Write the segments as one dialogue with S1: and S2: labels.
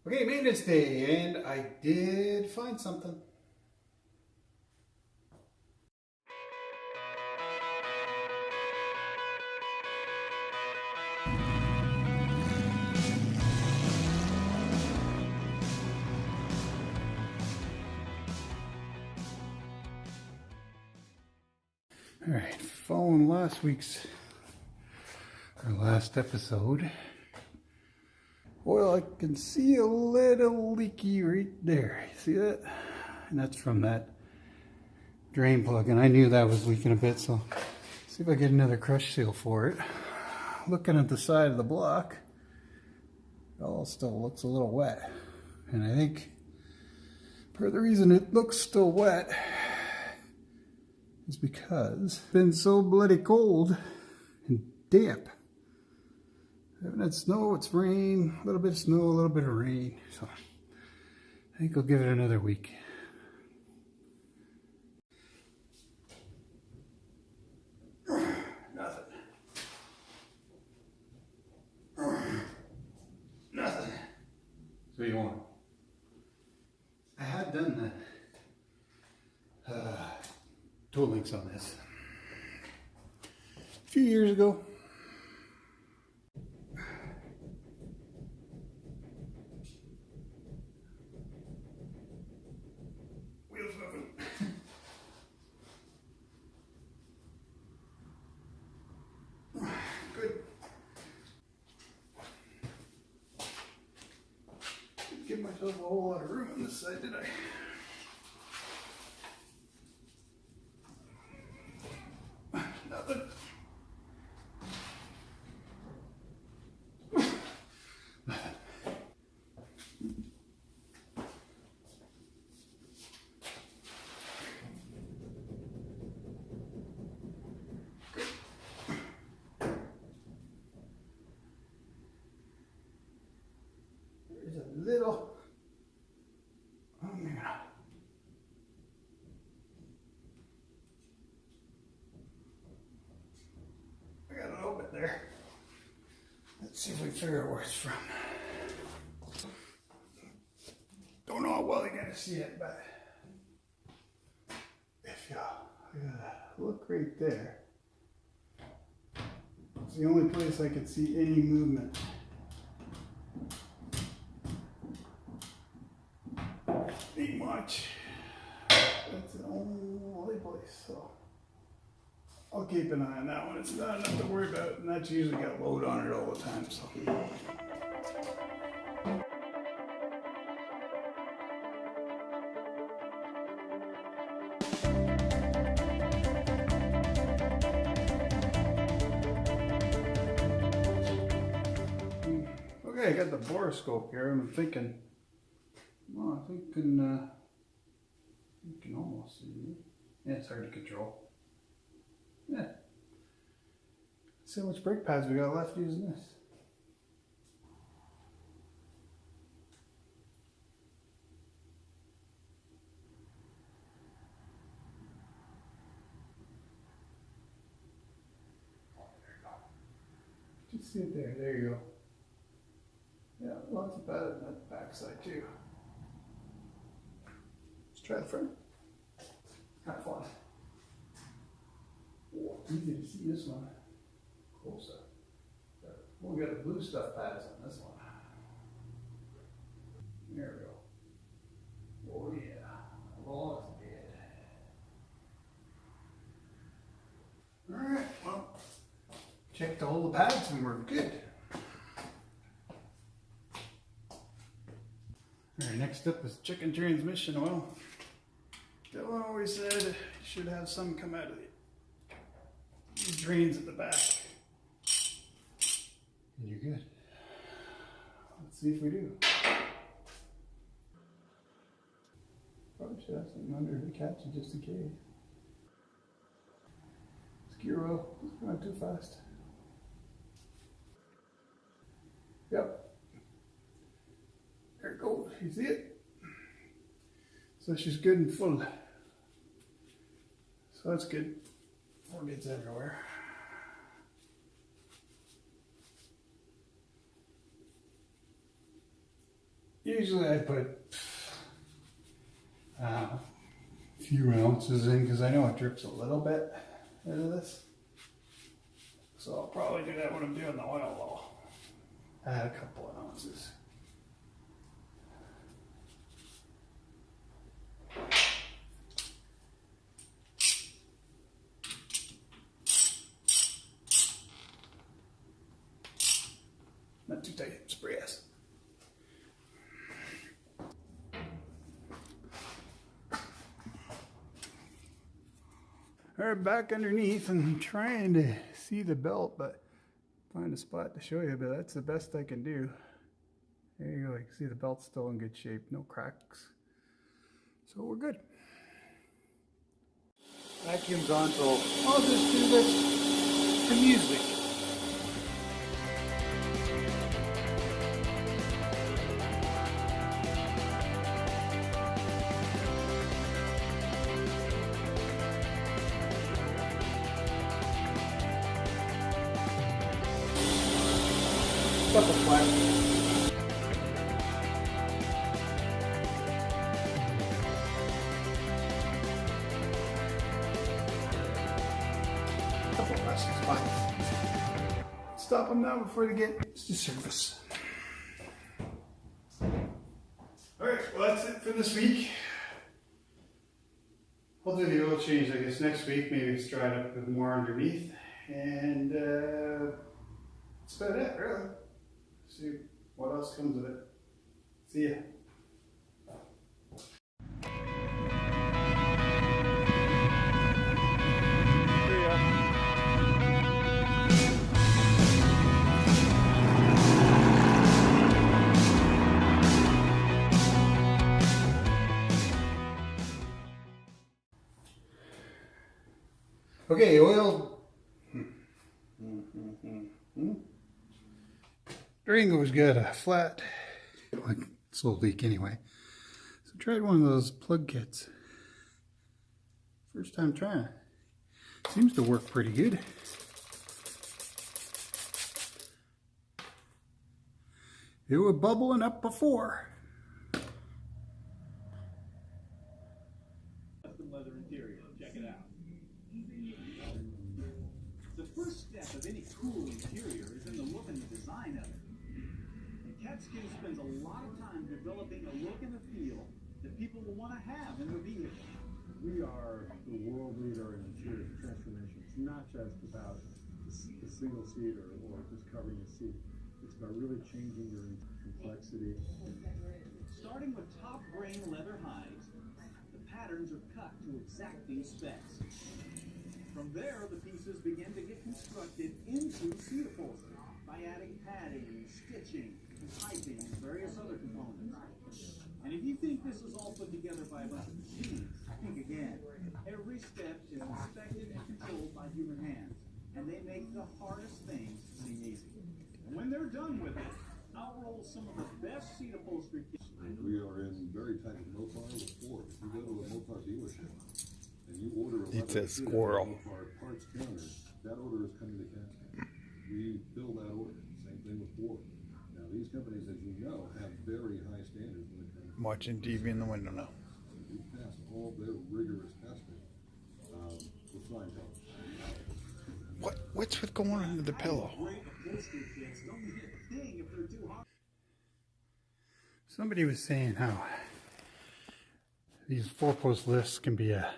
S1: Okay, maintenance day, and I did find something. All right, following last episode, well, I can see a little leaky right there. See that? And that's from that drain plug, and I knew that was leaking a bit, so see if I get another crush seal for it. Looking at the side of the block, it all still looks a little wet, and I think part of the reason it looks still wet is because it's been so bloody cold and damp. I haven't had snow, it's rain, a little bit of snow, a little bit of rain. So I think I'll give it another week. Nothing. Nothing. So you want? I had done the tool links on this a few years ago. Wheels moving. Good. Didn't give myself a whole lot of room on this side, did I? Nothing. There's a little. Oh man. I got a little bit there. Let's see if we figure out where it's from. Don't know how well you're gonna see it, but if you look right there, it's the only place I could see any movement. Ain't much. That's the only place, so I'll keep an eye on that one. It's not enough to worry about, and that's usually got load on it all the time, so. Okay, I got the borescope here, and I'm thinking, well, you can almost see it. Yeah, it's hard to control. Yeah. See how much brake pads we got left using this. Oh, there you go. Just see it there. There you go. Yeah, lots of pad on that back side too. Let's try the front. Kind of fun. Oh, easy to see this one. Closer. Well, we got the blue stuff pads on this one. There we go. Oh yeah. Oh, it's dead. Alright, well, checked all the pads and we're good. Alright, next up is chicken transmission oil. Dylan always said you should have some come out of the drains at the back. And you're good. Let's see if we do. Probably should have something under to catch it just in case. Gear oil, it's going too fast. Yep. There it goes, you see it? So she's good and full. So that's good. Before it gets everywhere. Yeah, usually I put a few ounces in because I know it drips a little bit out of this. So I'll probably do that when I'm doing the oil though. Add a couple of ounces. Not too tight, spray us. Alright, back underneath and trying to see the belt, but find a spot to show you, but that's the best I can do. There you go, you can see the belt's still in good shape, no cracks. So we're good. Vacuum's on, so I'll just do this for music. Couple flaps. Couple of lessons, fine. Stop them now before they get to service. Alright, well that's it for this week. I'll do the oil change I guess next week, maybe it's dried up a bit more underneath. And that's about it, really. See what else comes of it. See ya. Okay, oil. Drain goes good, flat, like slow leak anyway. So I tried one of those plug kits. First time trying it. Seems to work pretty good. It was bubbling up before.
S2: Custom leather interior, check it out. The first step of any cool interior is in the look and the design of it. Catskin spends a lot of time developing a look and a feel that people will want to have in their vehicle.
S3: We are the world leader in interior transformation. It's not just about the single seat or just covering the seat. It's about really changing your complexity.
S2: Starting with top grain leather hides, the patterns are cut to exacting specs. From there, the pieces begin to get constructed into seat upholstery by adding padding, stitching, piping, and various other components. And if you think this is all put together by a bunch of machines, think again. Every step is inspected and controlled by human hands, and they make the hardest things seem easy. And when they're done with it, I'll roll some of the best seat upholstery kits.
S4: We are in very tight with Mopar with Ford. If you go to a Mopar dealership and you order a Mopar parts counter, that order is coming to Countach. We fill that order. Same thing with Ford. Now these companies, as you know, have very high standards when it comes to
S1: Watching TV in the window now.
S4: we pass all their rigorous testing with flying colors.
S1: What's with going under the pillow?
S2: Great upholstery kits don't get a thing if they're too hard.
S1: Somebody was saying how these 4-post lifts can be a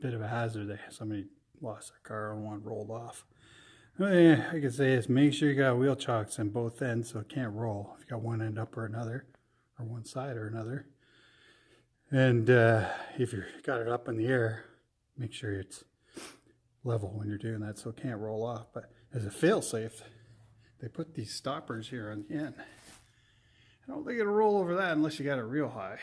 S1: bit of a hazard. Somebody lost their car and one rolled off. I can say is make sure you got wheel chocks on both ends so it can't roll. If you got one end up or another, or one side or another. And if you got it up in the air, make sure it's level when you're doing that so it can't roll off. But as a fail-safe, they put these stoppers here on the end. I don't think it'll roll over that unless you got it real high.